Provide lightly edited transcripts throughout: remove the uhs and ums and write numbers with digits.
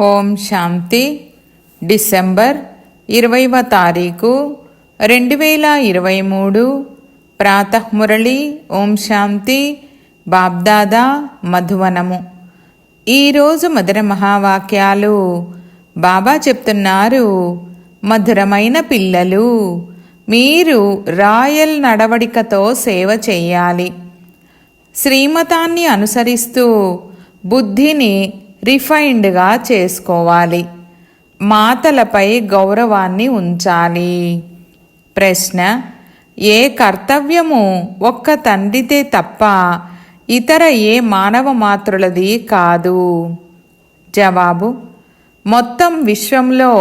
ఓం శాంతి. December 20వ తారీఖు 2023 ప్రాతఃమురళి. ఓం శాంతి. బాబ్దాదా మధువనము. ఈరోజు మధుర మహావాక్యాలు. బాబా చెప్తున్నారు, మధురమైన పిల్లలు, మీరు రాయల్ నడవడికతో సేవ చేయాలి. శ్రీమతాన్ని అనుసరిస్తూ బుద్ధిని రిఫైన్డ్గా చేసుకోవాలి. మాతలపై గౌరవాన్ని ఉంచాలి. ప్రశ్న: ఏ కర్తవ్యము ఒక్క తండ్రిదే తప్ప ఇతర ఏ మానవ మాతృలది కాదు? జవాబు: మొత్తం విశ్వంలో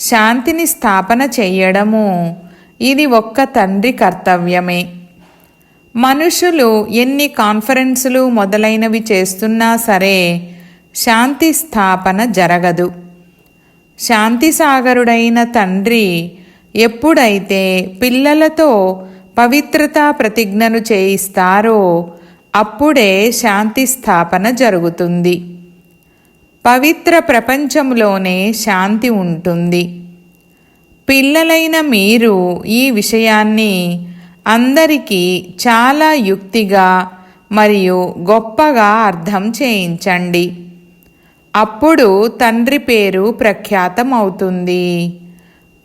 శాంతిని స్థాపన చెయ్యడము ఇది ఒక్క తండ్రి కర్తవ్యమే. మనుషులు ఎన్ని కాన్ఫరెన్సులు మొదలైనవి చేస్తున్నా సరే శాంతి స్థాపన జరగదు. శాంతిసాగరుడైన తండ్రి ఎప్పుడైతే పిల్లలతో పవిత్రతా ప్రతిజ్ఞను చేయిస్తారో అప్పుడే శాంతి స్థాపన జరుగుతుంది. పవిత్ర ప్రపంచంలోనే శాంతి ఉంటుంది. పిల్లలైన మీరు ఈ విషయాన్ని అందరికీ చాలా యుక్తిగా మరియు గొప్పగా అర్థం చేయించండి. అప్పుడు తండ్రి పేరు ప్రఖ్యాతం అవుతుంది.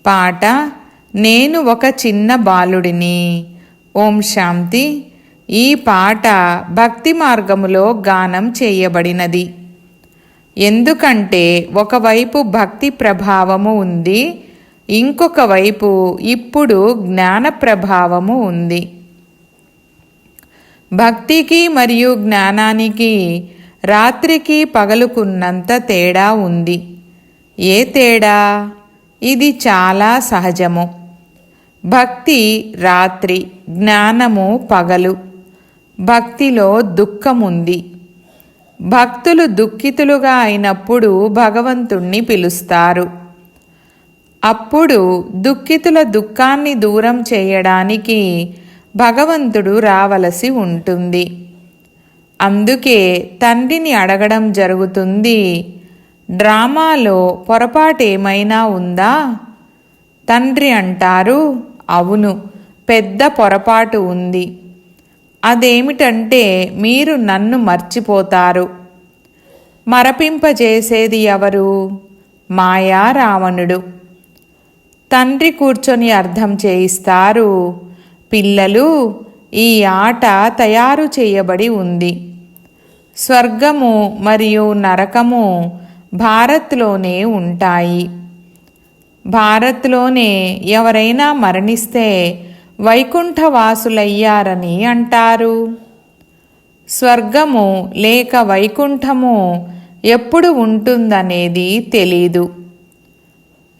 పాట: నేను ఒక చిన్న బాలుడిని. ఓం శాంతి. ఈ పాట భక్తి మార్గములో గానం చేయబడినది. ఎందుకంటే ఒకవైపు భక్తి ప్రభావము ఉంది, ఇంకొక వైపు ఇప్పుడు జ్ఞాన ప్రభావము ఉంది. భక్తికి మరియు జ్ఞానానికి రాత్రికి పగలుకున్నంత తేడా ఉంది. ఏ తేడా? ఇది చాలా సహజము. భక్తి రాత్రి, జ్ఞానము పగలు. భక్తిలో దుఃఖముంది. భక్తులు దుఃఖితులుగా అయినప్పుడు భగవంతుణ్ణి పిలుస్తారు. అప్పుడు దుఃఖితుల దుఃఖాన్ని దూరం చేయడానికి భగవంతుడు రావలసి ఉంటుంది. అందుకే తండ్రిని అడగడం జరుగుతుంది, డ్రామాలో పొరపాటేమైనా ఉందా? తండ్రి అంటారు, అవును, పెద్ద పొరపాటు ఉంది. అదేమిటంటే మీరు నన్ను మర్చిపోతారు. మరపింపజేసేది ఎవరు? మాయా రావణుడు. తండ్రి కూర్చొని అర్థం చేయిస్తారు, పిల్లలు, ఈ ఆట తయారు చేయబడి ఉంది. స్వర్గము మరియు నరకము భారత్లోనే ఉంటాయి. భారత్లోనే ఎవరైనా మరణిస్తే వైకుంఠవాసులయ్యారని అంటారు. స్వర్గము లేక వైకుంఠము ఎప్పుడు ఉంటుందనేది తెలీదు.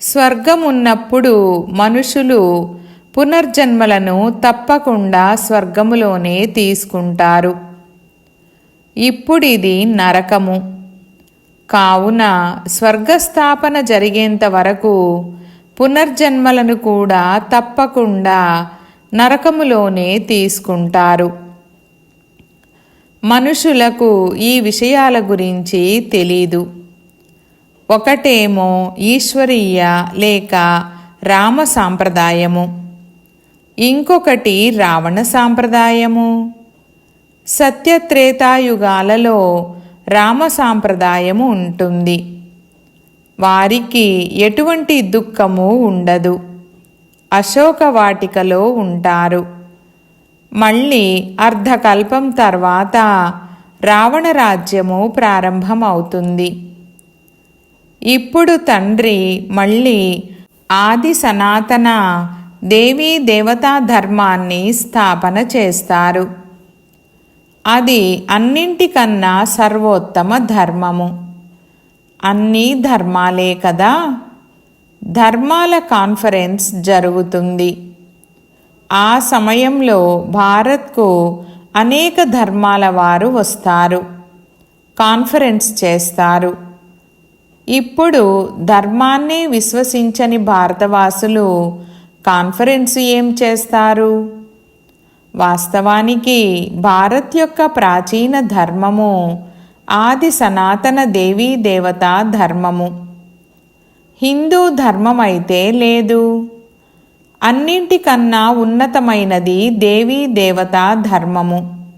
స్వర్గమున్నప్పుడు మనుషులు పునర్జన్మలను తప్పకుండా స్వర్గములోనే తీసుకుంటారు. ఇప్పుడిది నరకము. కావున స్వర్గస్థాపన జరిగేంత వరకు పునర్జన్మలను కూడా తప్పకుండా నరకములోనే తీసుకుంటారు. మనుషులకు ఈ విషయాల గురించి తెలీదు. ఒకటేమో ఈశ్వరీయ లేక రామ సాంప్రదాయము, ఇంకొకటి రావణ సాంప్రదాయము. సత్యత్రేతాయుగాలలో రామ సాంప్రదాయము ఉంటుంది. వారికి ఎటువంటి దుఃఖము ఉండదు. అశోకవాటికలో ఉంటారు. మళ్ళీ అర్ధకల్పం తర్వాత రావణ రాజ్యము ప్రారంభమవుతుంది. ఇప్పుడు తండ్రి మళ్ళీ ఆది సనాతన దేవీ దేవతా ధర్మాన్ని స్థాపన చేస్తారు. అది అన్నింటికన్నా సర్వోత్తమ ధర్మము. అన్నీ ధర్మాలే కదా. ధర్మాల కాన్ఫరెన్స్ జరుగుతుంది. ఆ సమయంలో భారత్కు అనేక ధర్మాల వారు వస్తారు, కాన్ఫరెన్స్ చేస్తారు. ఇప్పుడు ధర్మాన్ని విశ్వసించని భారతవాసులు కాన్ఫరెన్స్ ఏం చేస్తారు? వాస్తవానికి భారత్ యొక్క ప్రాచీన ధర్మము ఆది సనాతన దేవీ దేవతా ధర్మము. హిందూ ధర్మమైతే లేదు. అన్నింటికన్నా ఉన్నతమైనది దేవీ దేవతా ధర్మము.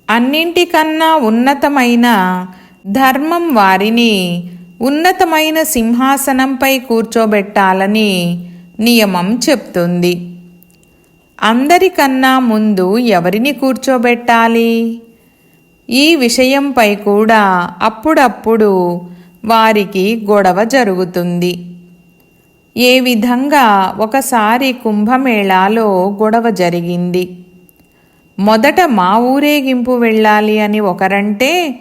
అన్నింటికన్నా ఉన్నతమైన ధర్మం వారిని ఉన్నతమైన సింహాసనంపై కూర్చోబెట్టాలని నియమం చెప్తుంది. అందరికన్నా ముందు ఎవరిని కూర్చోబెట్టాలి? ఈ విషయంపై కూడా అప్పుడప్పుడు వారికి గొడవ జరుగుతుంది. ఏ విధంగా ఒకసారి కుంభమేళాలో గొడవ జరిగింది. మొదట మా ఊరేగింపు వెళ్ళాలి అని ఒకరంటే,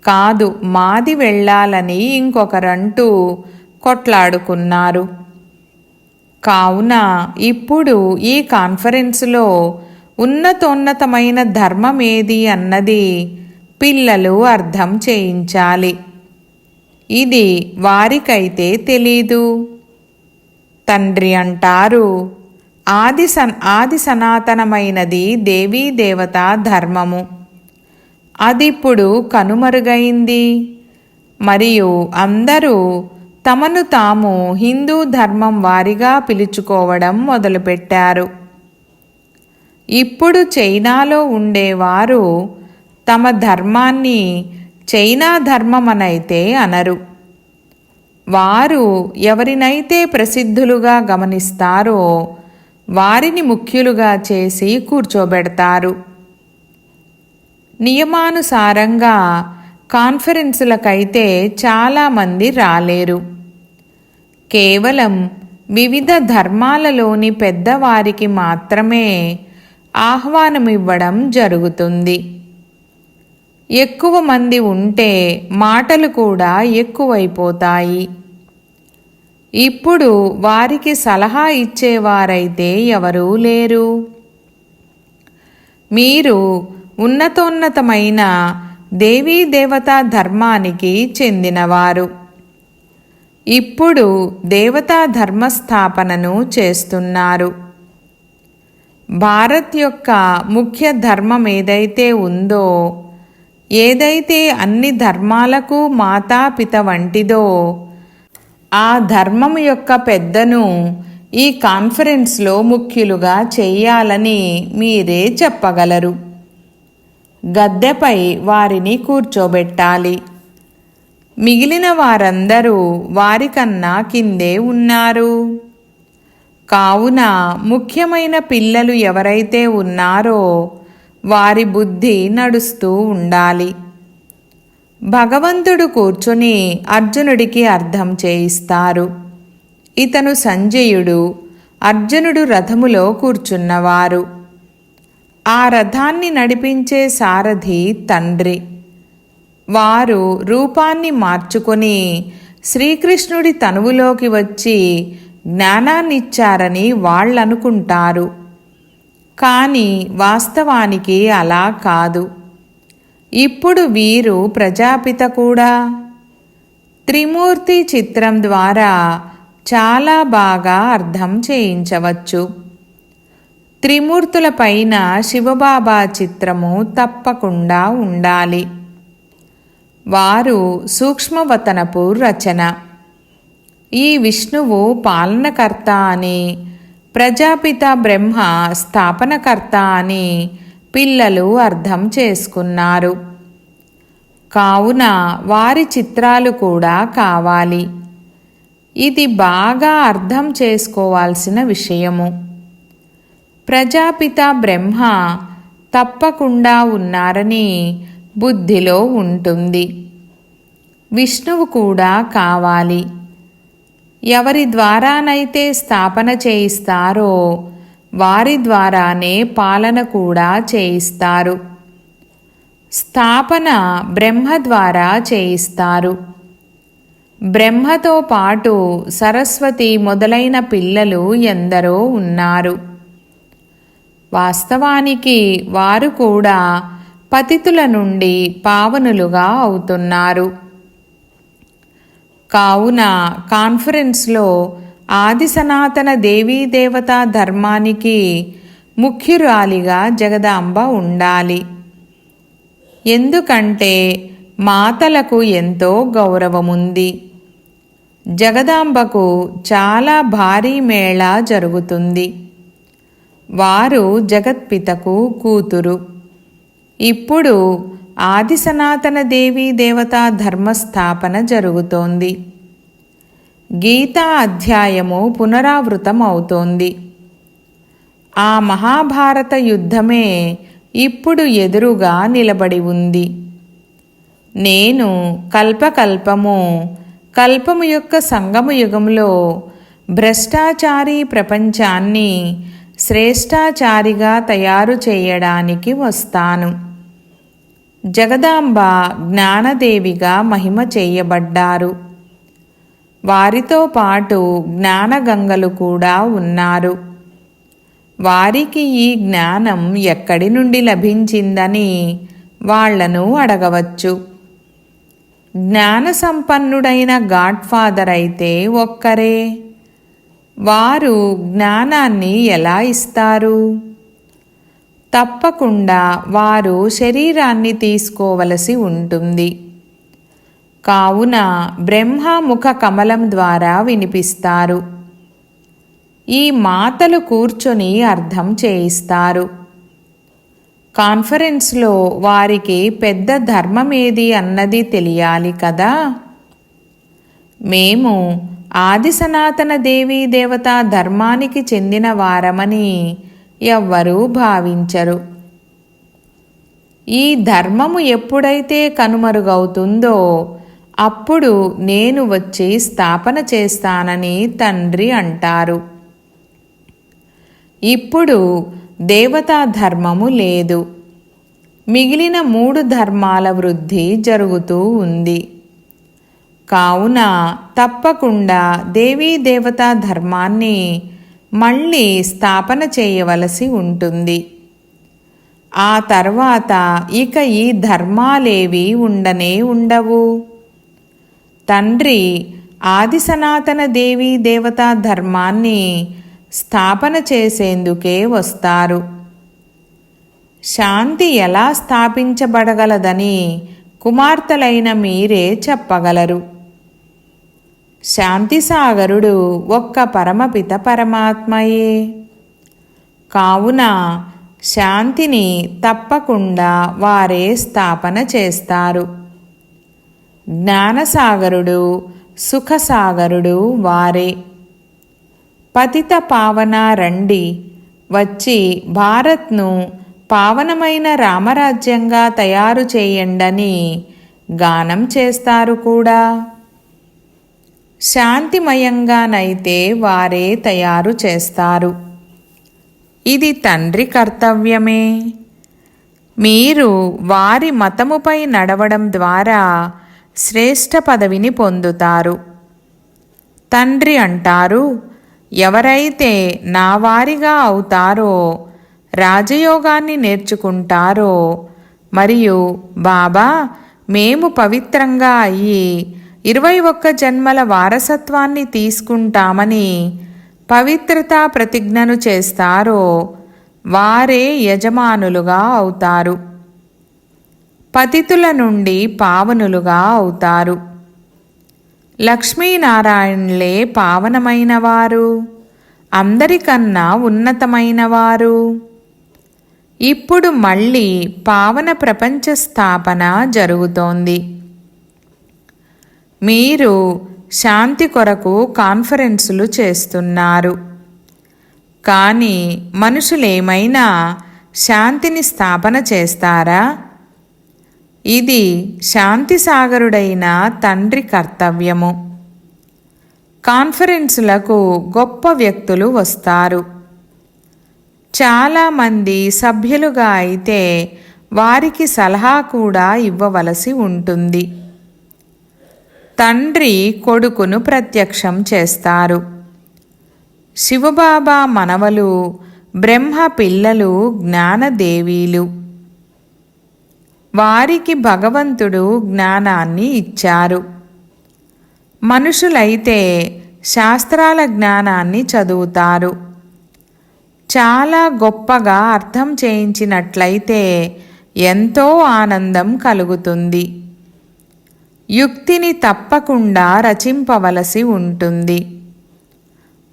కాదు మాది వెళ్ళాలని ఇంకొకరంటూ కొట్లాడుకున్నారు. కావున ఇప్పుడు ఈ కాన్ఫరెన్సులో ఉన్నతోన్నతమైన ధర్మం ఏది అన్నది పిల్లలు అర్థం చేయించాలి. ఇది వారికైతే తెలీదు. తండ్రి అంటారు, ఆది సనాతనమైనది దేవీ దేవతా ధర్మము. అదిప్పుడు కనుమరుగైంది. మరియు అందరూ తమను తాము హిందూ ధర్మం వారిగా పిలుచుకోవడం మొదలుపెట్టారు. ఇప్పుడు చైనాలో ఉండేవారు తమ ధర్మాన్ని చైనా ధర్మమనైతే అనరు. వారు ఎవరినైతే ప్రసిద్ధులుగా గమనిస్తారో వారిని ముఖ్యులుగా చేసి కూర్చోబెడతారు. నియమానుసారంగా కాన్ఫరెన్సులకైతే చాలామంది రాలేరు. కేవలం వివిధ ధర్మాలలోని పెద్దవారికి మాత్రమే ఆహ్వానమివ్వడం జరుగుతుంది. ఎక్కువ మంది ఉంటే మాటలు కూడా ఎక్కువైపోతాయి. ఇప్పుడు వారికి సలహా ఇచ్చేవారైతే ఎవరూ లేరు. మీరు ఉన్నతోన్నతమైన దేవీ దేవతా ధర్మానికి చెందినవారు. ఇప్పుడు దేవతా ధర్మస్థాపనను చేస్తున్నారు. భారత్ యొక్క ముఖ్య ధర్మం ఏదైతే ఉందో, ఏదైతే అన్ని ధర్మాలకు మాతాపిత వంటిదో, ఆ ధర్మం యొక్క పెద్దను ఈ కాన్ఫరెన్స్లో ముఖ్యులుగా చెయ్యాలని మీరే చెప్పగలరు. గద్దెపై వారిని కూర్చోబెట్టాలి. మిగిలిన వారందరూ వారికన్నా కిందే ఉన్నారు. కావున ముఖ్యమైన పిల్లలు ఎవరైతే ఉన్నారో వారి బుద్ధి నడుస్తూ ఉండాలి. భగవంతుడు కూర్చుని అర్జునుడికి అర్థం చేయిస్తారు. ఇతను సంజయుడు, అర్జునుడు రథములో కూర్చున్నవారు. ఆ రథాన్ని నడిపించే సారథి తండ్రి. వారు రూపాన్ని మార్చుకొని శ్రీకృష్ణుడి తనువులోకి వచ్చి జ్ఞానాన్నిచ్చారని వాళ్ళనుకుంటారు. కానీ వాస్తవానికి అలా కాదు. ఇప్పుడు వీరు ప్రజాపిత కూడా. త్రిమూర్తి చిత్రం ద్వారా చాలా బాగా అర్థం చేయించవచ్చు. త్రిమూర్తుల పైన శివబాబా చిత్రము తప్పకుండా ఉండాలి. వారు సూక్ష్మవతనపు రచన. ఈ విష్ణువు పాలనకర్త అని, ప్రజాపిత బ్రహ్మ స్థాపనకర్త అని పిల్లలు అర్థం చేసుకున్నారు. కావున వారి చిత్రాలు కూడా కావాలి. ఇది బాగా అర్థం చేసుకోవాల్సిన విషయము. ప్రజాపిత బ్రహ్మ తప్పకుండా ఉన్నారని బుద్ధిలో ఉంటుంది. విష్ణువు కూడా కావాలి. ఎవరి ద్వారానైతే స్థాపన చేయిస్తారో వారి ద్వారానే పాలన కూడా చేయిస్తారు. స్థాపన బ్రహ్మ ద్వారా చేయిస్తారు. బ్రహ్మతో పాటు సరస్వతి మొదలైన పిల్లలు ఎందరో ఉన్నారు. వాస్తవానికి వారు కూడా పతితుల నుండి పావనులుగా అవుతున్నారు. కావున కాన్ఫరెన్స్లో ఆది సనాతన దేవీ దేవతా ధర్మానికి ముఖ్యురాలిగా జగదాంబ ఉండాలి. ఎందుకంటే మాతలకు ఎంతో గౌరవముంది. జగదాంబకు చాలా భారీ మేళా జరుగుతుంది. వారు జగత్పితకు కూతురు. ఇప్పుడు ఆది సనాతన దేవీ దేవతా ధర్మస్థాపన జరుగుతోంది. గీతా అధ్యాయము పునరావృతం అవుతోంది. ఆ మహాభారత యుద్ధమే ఇప్పుడు ఎదురుగా నిలబడి ఉంది. నేను కల్పకల్పము కల్పము యొక్క సంగమ యుగంలో భ్రష్టాచారి ప్రపంచాన్ని శ్రేష్టాచారిగా తయారు చేయడానికి వస్తాను. జగదాంబ జ్ఞానదేవిగా మహిమ చేయబడ్డారు. వారితో పాటు జ్ఞానగంగలు కూడా ఉన్నారు. వారికి ఈ జ్ఞానం ఎక్కడి నుండి లభించిందని వాళ్లను అడగవచ్చు. జ్ఞాన సంపన్నుడైన గాడ్ఫాదర్ అయితే ఒక్కరే. వారు జ్ఞానాన్ని ఎలా ఇస్తారు? తప్పకుండా వారు శరీరాన్ని తీసుకోవలసి ఉంటుంది. కావున బ్రహ్మముఖ కమలం ద్వారా వినిపిస్తారు. ఈ మాతలు కూర్చొని అర్థం చేయిస్తారు. కాన్ఫరెన్స్లో వారికి పెద్ద ధర్మమేది అన్నది తెలియాలి కదా. మేము ఆది సనాతన దేవీ దేవతా ధర్మానికి చెందిన వారమని ఎవ్వరూ భావించరు. ఈ ధర్మము ఎప్పుడైతే కనుమరుగవుతుందో అప్పుడు నేను వచ్చి స్థాపన చేస్తానని తండ్రి అంటారు. ఇప్పుడు దేవతా ధర్మము లేదు. మిగిలిన 3 ధర్మాల వృద్ధి జరుగుతూ ఉంది. కావున తప్పకుండా దేవీ దేవతా ధర్మాన్ని మళ్ళీ స్థాపన చేయవలసి ఉంటుంది. ఆ తర్వాత ఇక ఈ ధర్మాలేవి ఉండనే ఉండవు. తండ్రి ఆది సనాతన దేవీ దేవతా ధర్మాన్ని స్థాపన చేసేందుకే వస్తారు. శాంతి ఎలా స్థాపించబడగలదని కుమార్తెలైన మీరే చెప్పగలరు. శాంతిసాగరుడు ఒక్క పరమపిత పరమాత్మయే. కావున శాంతిని తప్పకుండా వారే స్థాపన చేస్తారు. జ్ఞానసాగరుడు సుఖసాగరుడు వారే. పతిత పావన రండి, వచ్చి భారత్ను పావనమైన రామరాజ్యంగా తయారు చేయండని గానం చేస్తారు కూడా. శాంతిమయంగానైతే వారే తయారు చేస్తారు. ఇది తండ్రి కర్తవ్యమే. మీరు వారి మతముపై నడవడం ద్వారా శ్రేష్ఠ పదవిని పొందుతారు. తండ్రి అంటారు, ఎవరైతే నా వారిగా అవుతారో, రాజయోగాన్ని నేర్చుకుంటారో మరియు బాబా మేము పవిత్రంగా అయ్యి 21 జన్మల వారసత్వాన్ని తీసుకుంటామని పవిత్రతా ప్రతిజ్ఞను చేస్తారో వారే యజమానులుగా అవుతారు. పతితుల నుండి పావనులుగా అవుతారు. లక్ష్మీనారాయణులే పావనమైనవారు, అందరికన్నా ఉన్నతమైనవారు. ఇప్పుడు మళ్ళీ పావన ప్రపంచ స్థాపన జరుగుతోంది. మీరు శాంతి కొరకు కాన్ఫరెన్సులు చేస్తున్నారు. కానీ మనుషులేమైనా శాంతిని స్థాపన చేస్తారా? ఇది శాంతి సాగరుడైన తండ్రి కర్తవ్యము. కాన్ఫరెన్సులకు గొప్ప వ్యక్తులు వస్తారు. చాలామంది సభ్యులుగా అయితే వారికి సలహా కూడా ఇవ్వవలసి ఉంటుంది. తండ్రి కొడుకును ప్రత్యక్షం చేస్తారు. శివబాబా మనవలు, బ్రహ్మ పిల్లలు జ్ఞానదేవీలు. వారికి భగవంతుడు జ్ఞానాన్ని ఇచ్చారు. మనుషులైతే శాస్త్రాల జ్ఞానాన్ని చదువుతారు. చాలా గొప్పగా అర్థం చేయించినట్లయితే ఎంతో ఆనందం కలుగుతుంది. యుక్తిని తప్పకుండా రచింపవలసి ఉంటుంది.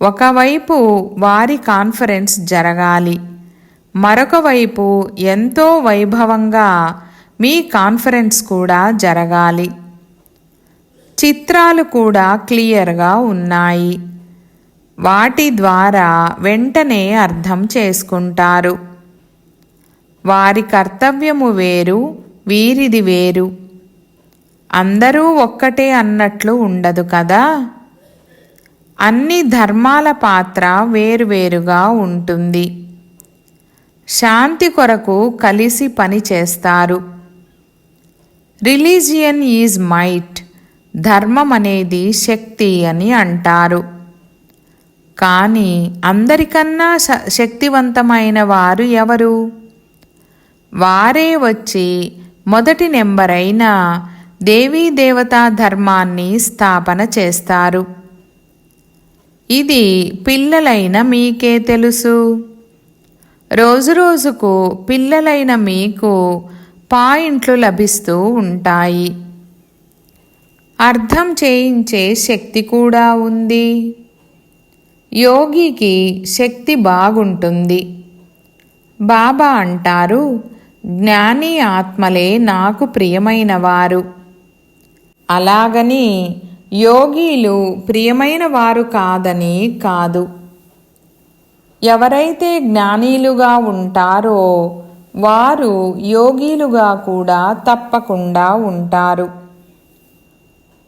ఒకవైపు వారి కాన్ఫరెన్స్ జరగాలి, మరొక వైపు ఎంతో వైభవంగా మీ కాన్ఫరెన్స్ కూడా జరగాలి. చిత్రాలు కూడా క్లియర్గా ఉన్నాయి. వాటి ద్వారా వెంటనే అర్థం చేసుకుంటారు. వారి కర్తవ్యము వేరు, వీరిది వేరు. అందరూ ఒక్కటే అన్నట్లు ఉండదు కదా. అన్ని ధర్మాల పాత్ర వేరువేరుగా ఉంటుంది. శాంతి కొరకు కలిసి పని చేస్తారు. రిలీజియన్ ఈజ్ మైట్, ధర్మం అనేది శక్తి అని అంటారు. కానీ అందరికన్నా శక్తివంతమైన వారు ఎవరు? వారే వచ్చి మొదటి నెంబరైన దేవీ దేవతా ధర్మాన్ని స్థాపన చేస్తారు. ఇది పిల్లలైన మీకే తెలుసు. రోజురోజుకు పిల్లలైన మీకు పాయింట్లు లభిస్తూ ఉంటాయి. అర్థం చేయించే శక్తి కూడా ఉంది. యోగికి శక్తి బాగుంటుంది. బాబా అంటారు, జ్ఞాని ఆత్మలే నాకు ప్రియమైనవారు. అలాగని యోగీలు ప్రియమైన వారు కాదని కాదు. ఎవరైతే జ్ఞానీలుగా ఉంటారో వారు యోగీలుగా కూడా తప్పకుండా ఉంటారు.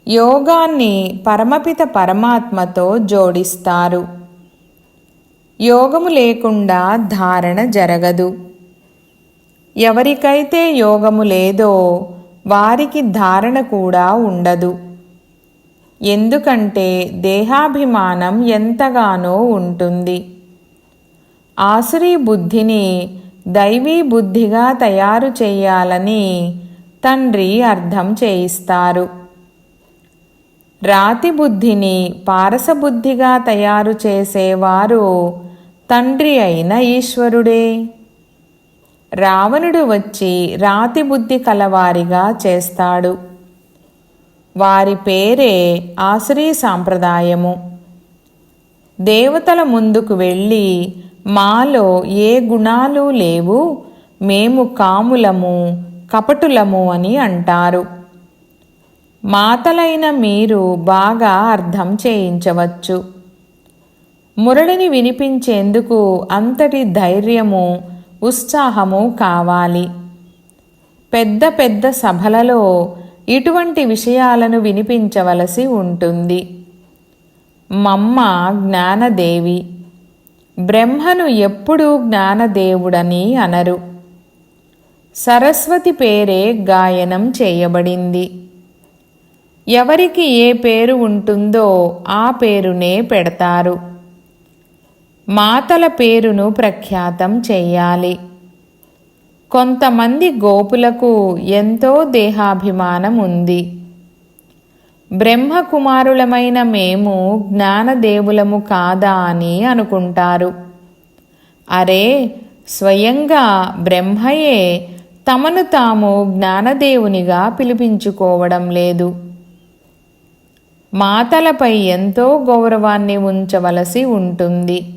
యోగాన్ని పరమపిత పరమాత్మతో జోడిస్తారు. యోగము లేకుండా ధారణ జరగదు. ఎవరికైతే యోగము లేదో వారికి ధారణ కూడా ఉండదు. ఎందుకంటే దేహాభిమానం ఎంతగానో ఉంటుంది. ఆసురీ బుద్ధిని దైవీ బుద్ధిగా తయారు చేయాలని తండ్రి అర్థం చేయిస్తారు. రాతి బుద్ధిని పారసబుద్ధిగా తయారు చేసేవారు తండ్రి అయిన ఈశ్వరుడే. రావణుడు వచ్చి రాతి బుద్ధి కలవారిగా చేస్తాడు. వారి పేరే ఆసురీ సాంప్రదాయము. దేవతల ముందుకు వెళ్ళి మాలో ఏ గుణాలు లేవు, మేము కాములము, కపటులము అని అంటారు. మాతలైన మీరు బాగా అర్థం చేయించవచ్చు. మురళిని వినిపించేందుకు అంతటి ధైర్యము, ఉత్సాహము కావాలి. పెద్ద పెద్ద సభలలో ఇటువంటి విషయాలను వినిపించవలసి ఉంటుంది. మమ్మ జ్ఞానదేవి. బ్రహ్మను ఎప్పుడూ జ్ఞానదేవుడని అనరు. సరస్వతి పేరే గాయనం చేయబడింది. ఎవరికి ఏ పేరు ఉంటుందో ఆ పేరునే పెడతారు. మాతల పేరును ప్రఖ్యాతం చెయ్యాలి. కొంతమంది గోపులకు ఎంతో దేహాభిమానం ఉంది. బ్రహ్మకుమారులమైన మేము జ్ఞానదేవులము కాదా అని అనుకుంటారు. అరే, స్వయంగా బ్రహ్మయే తమను తాము జ్ఞానదేవునిగా పిలిపించుకోవడం లేదు. మాతలపై ఎంతో గౌరవాన్ని ఉంచవలసి ఉంటుంది.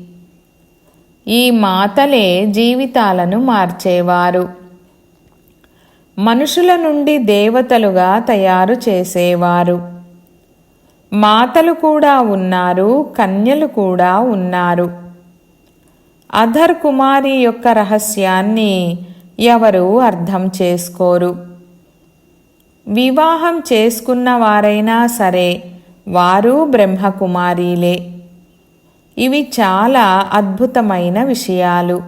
ఈ మాతలే జీవితాలను మార్చేవారు. మనుషుల నుండి దేవతలుగా తయారు చేసేవారు. మాతలు కూడా ఉన్నారు, కన్యలు కూడా ఉన్నారు. అధర్ కుమారి యొక్క రహస్యాన్ని ఎవరు అర్థం చేసుకోరు. వివాహం చేసుకున్న వారైనా సరే వారు బ్రహ్మకుమారీలే. ఇవి చాలా అద్భుతమైన విషయాలు.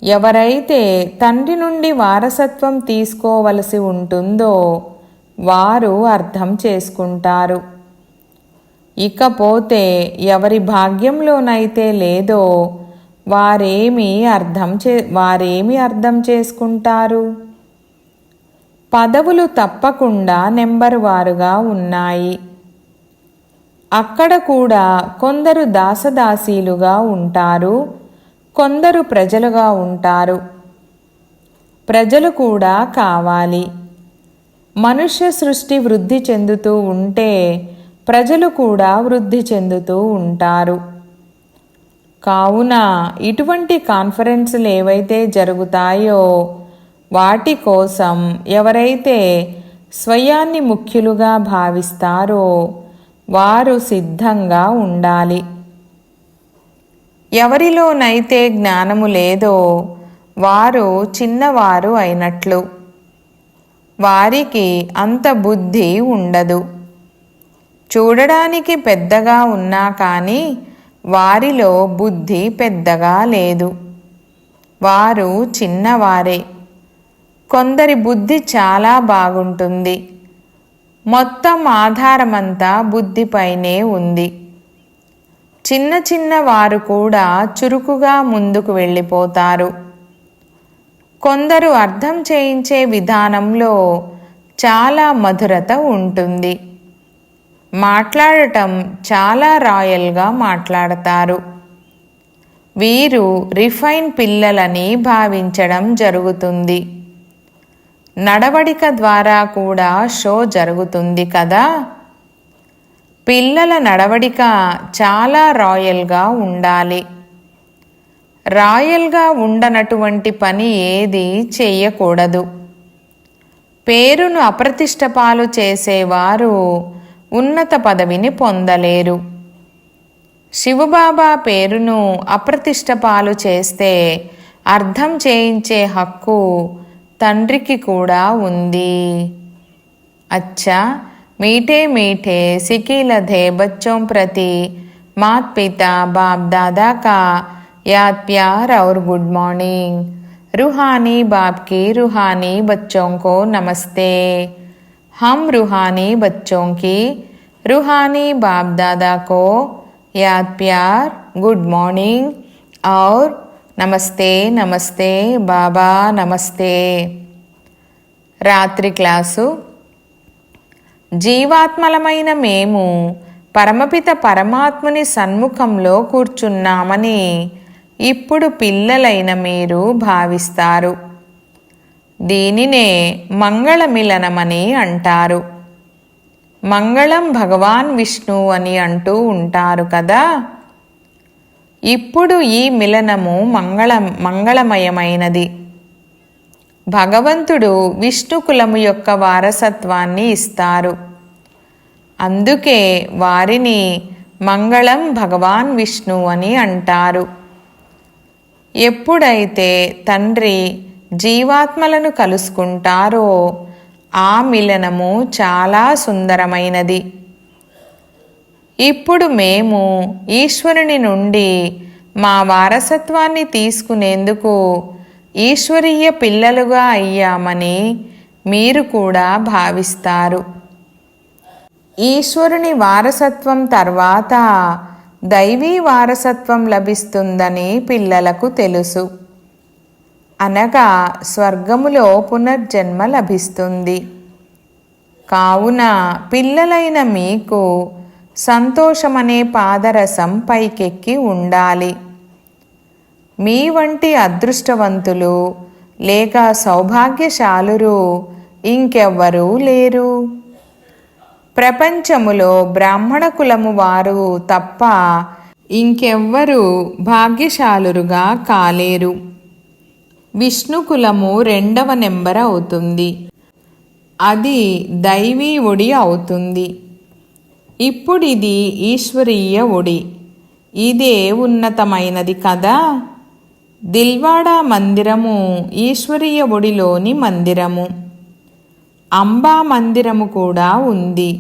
ఎవరైతే తండ్రి నుండి వారసత్వం తీసుకోవలసి ఉంటుందో వారు అర్థం చేసుకుంటారు. ఇకపోతే ఎవరి భాగ్యంలోనైతే లేదో వారేమి అర్థం చేసుకుంటారు. పదవులు తప్పకుండా నెంబరు వారుగా ఉన్నాయి. అక్కడ కూడా కొందరు దాసదాసీలుగా ఉంటారు, కొందరు ప్రజలుగా ఉంటారు. ప్రజలు కూడా కావాలి. మనుష్య సృష్టి వృద్ధి చెందుతూ ఉంటే ప్రజలు కూడా వృద్ధి చెందుతూ ఉంటారు. కావున ఇటువంటి కాన్ఫరెన్సులు ఏవైతే జరుగుతాయో వాటి కోసం ఎవరైతే స్వయాన్ని ముఖ్యులుగా భావిస్తారో వారు సిద్ధంగా ఉండాలి. ఎవరిలోనైతే జ్ఞానము లేదో వారు చిన్నవారు అయినట్లు. వారికి అంత బుద్ధి ఉండదు. చూడడానికి పెద్దగా ఉన్నా కానీ వారిలో బుద్ధి పెద్దగా లేదు. వారు చిన్నవారే. కొందరి బుద్ధి చాలా బాగుంటుంది. మొత్తం ఆధారమంతా బుద్ధిపైనే ఉంది. చిన్న చిన్న వారు కూడా చురుకుగా ముందుకు వెళ్ళిపోతారు. కొందరు అర్థం చేయించే విధానంలో చాలా మధురత ఉంటుంది. మాట్లాడటం చాలా రాయల్గా మాట్లాడతారు. వీరు రిఫైన్ పిల్లలని భావించడం జరుగుతుంది. నడవడిక ద్వారా కూడా షో జరుగుతుంది కదా. పిల్లల నడవడిక చాలా రాయల్గా ఉండాలి. రాయల్గా ఉండనటువంటి పని ఏది చెయ్యకూడదు. పేరును అప్రతిష్ట పాలు చేసేవారు ఉన్నత పదవిని పొందలేరు. శివబాబా పేరును అప్రతిష్ట పాలు చేస్తే అర్థం చేయించే హక్కు తండ్రికి కూడా ఉంది. అచ్చా मीठे मीठे सिकीलधे बच्चों प्रति मात पिता बाप दादा का याद प्यार और गुड मॉर्निंग। रूहानी बाप की रूहानी बच्चों को नमस्ते। हम रूहानी बच्चों की रूहानी बाप दादा को याद प्यार गुड मॉर्निंग और नमस्ते नमस्ते बाबा नमस्ते। रात्रि क्लासु జీవాత్మలమైన మేము పరమపిత పరమాత్ముని సన్ముఖంలో కూర్చున్నామని ఇప్పుడు పిల్లలైన మీరు భావిస్తారు. దీనినే మంగళమిలనమని అంటారు. మంగళం భగవాన్ విష్ణు అని అంటూ ఉంటారు కదా. ఇప్పుడు ఈ మిలనము మంగళమయమైనది. భగవంతుడు విష్ణు కులము యొక్క వారసత్వాన్ని ఇస్తారు. అందుకే వారిని మంగళం భగవాన్ విష్ణు అని అంటారు. ఎప్పుడైతే తండ్రి జీవాత్మలను కలుసుకుంటారో ఆ మిలనము చాలా సుందరమైనది. ఇప్పుడు మేము ఈశ్వరుని నుండి మా వారసత్వాన్ని తీసుకునేందుకు ఈశ్వరీయ పిల్లలుగా అయ్యామని మీరు కూడా భావిస్తారు. ఈశ్వరుని వారసత్వం తర్వాత దైవీ వారసత్వం లభిస్తుందని పిల్లలకు తెలుసు. అనగా స్వర్గములో పునర్జన్మ లభిస్తుంది. కావున పిల్లలైన మీకు సంతోషమనే పాదరసం పైకెక్కి ఉండాలి. మీ వంటి అదృష్టవంతులు లేక సౌభాగ్యశాలురు ఇంకెవ్వరూ లేరు. ప్రపంచములో బ్రాహ్మణ కులము వారు తప్ప ఇంకెవ్వరూ భాగ్యశాలురుగా కాలేరు. విష్ణు కులము 2వ నెంబర్ అవుతుంది. అది దైవీ ఒడి అవుతుంది. ఇప్పుడిది ఈశ్వరీయ ఒడి. ఇదే ఉన్నతమైనది కదా. దిల్వాడా మందిరము ఈశ్వరీయ ఒడిలోని మందిరము. అంబా మందిరము కూడా ఉంది.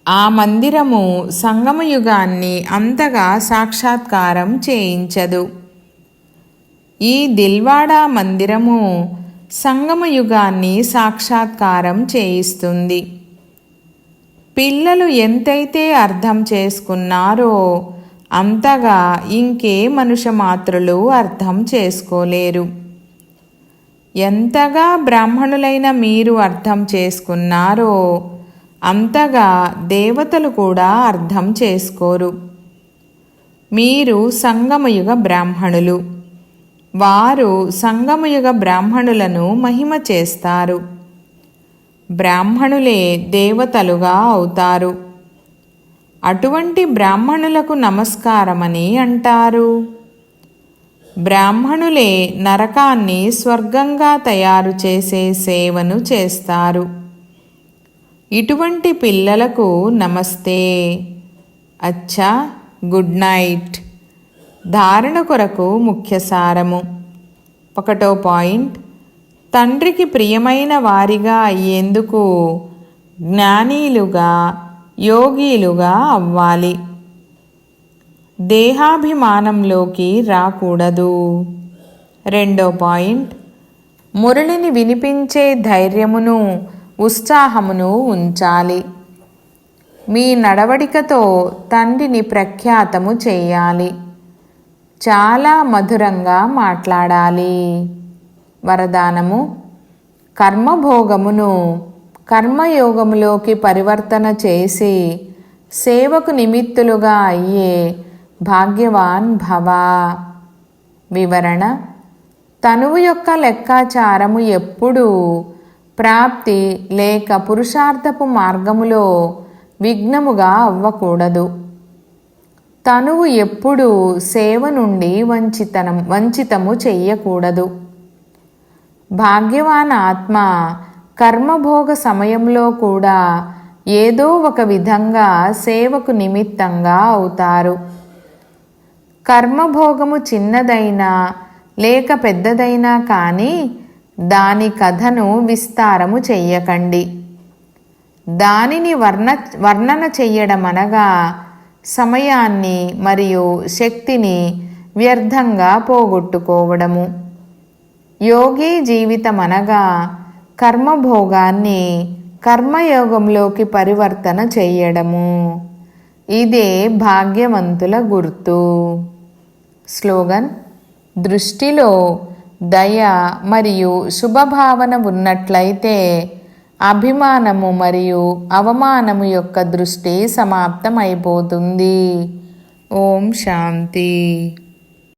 ఆ మందిరము సంగమయుగాన్ని అంతగా సాక్షాత్కారం చేయించదు. ఈ దిల్వాడా మందిరము సంగమయుగాన్ని సాక్షాత్కారం చేయిస్తుంది. పిల్లలు ఎంతైతే అర్థం చేసుకున్నారో అంతగా ఇంకే మనుష్య మాత్రులు అర్థం చేసుకోలేరు. ఎంతగా బ్రాహ్మణులైన మీరు అర్థం చేసుకున్నారో అంతగా దేవతలు కూడా అర్థం చేసుకోరు. మీరు సంగమయుగ బ్రాహ్మణులు. వారు సంగమయుగ బ్రాహ్మణులను మహిమ చేస్తారు. బ్రాహ్మణులే దేవతలుగా అవుతారు. అటువంటి బ్రాహ్మణులకు నమస్కారమని అంటారు. బ్రాహ్మణులే నరకాన్ని స్వర్గంగా తయారు చేసే సేవను చేస్తారు. ఇటువంటి పిల్లలకు నమస్తే. అచ్చా, గుడ్ నైట్. ధారణ కొరకు ముఖ్య సారము. 1వ పాయింట్, తండ్రికి ప్రియమైన వారిగా అయ్యేందుకు జ్ఞానీలుగా, యోగీలుగా అవ్వాలి. దేహాభిమానంలోకి రాకూడదు. 2వ పాయింట్, మురళిని వినిపించే ధైర్యమును, ఉత్సాహమును ఉంచాలి. మీ నడవడికతో తండ్రిని ప్రఖ్యాతము చేయాలి. చాలా మధురంగా మాట్లాడాలి. వరదానము: కర్మభోగమును కర్మయోగములోకి పరివర్తన చేసి సేవకు నిమిత్తులుగా అయ్యే భాగ్యవాన్ భవ. వివరణ: తనువు యొక్క లెక్కాచారము ఎప్పుడూ ప్రాప్తి లేక పురుషార్థపు మార్గములో విఘ్నముగా అవ్వకూడదు. తనువు ఎప్పుడూ సేవ నుండి వంచితము చెయ్యకూడదు. భాగ్యవాన్ ఆత్మ కర్మభోగ సమయంలో కూడా ఏదో ఒక విధంగా సేవకు నిమిత్తంగా అవుతారు. కర్మభోగము చిన్నదైనా లేక పెద్దదైనా కానీ దాని కథను విస్తారము చెయ్యకండి. దానిని వర్ణన చెయ్యడమనగా సమయాన్ని మరియు శక్తిని వ్యర్థంగా పోగొట్టుకోవడము. యోగి జీవితమనగా కర్మభోగాన్ని కర్మయోగంలోకి పరివర్తన చెయ్యడము. ఇదే భాగ్యవంతుల గుర్తు. స్లోగన్: దృష్టిలో దయ మరియు శుభభావన ఉన్నట్లయితే అభిమానము మరియు అవమానము యొక్క దృష్టి సమాప్తమైపోతుంది. ఓం శాంతి.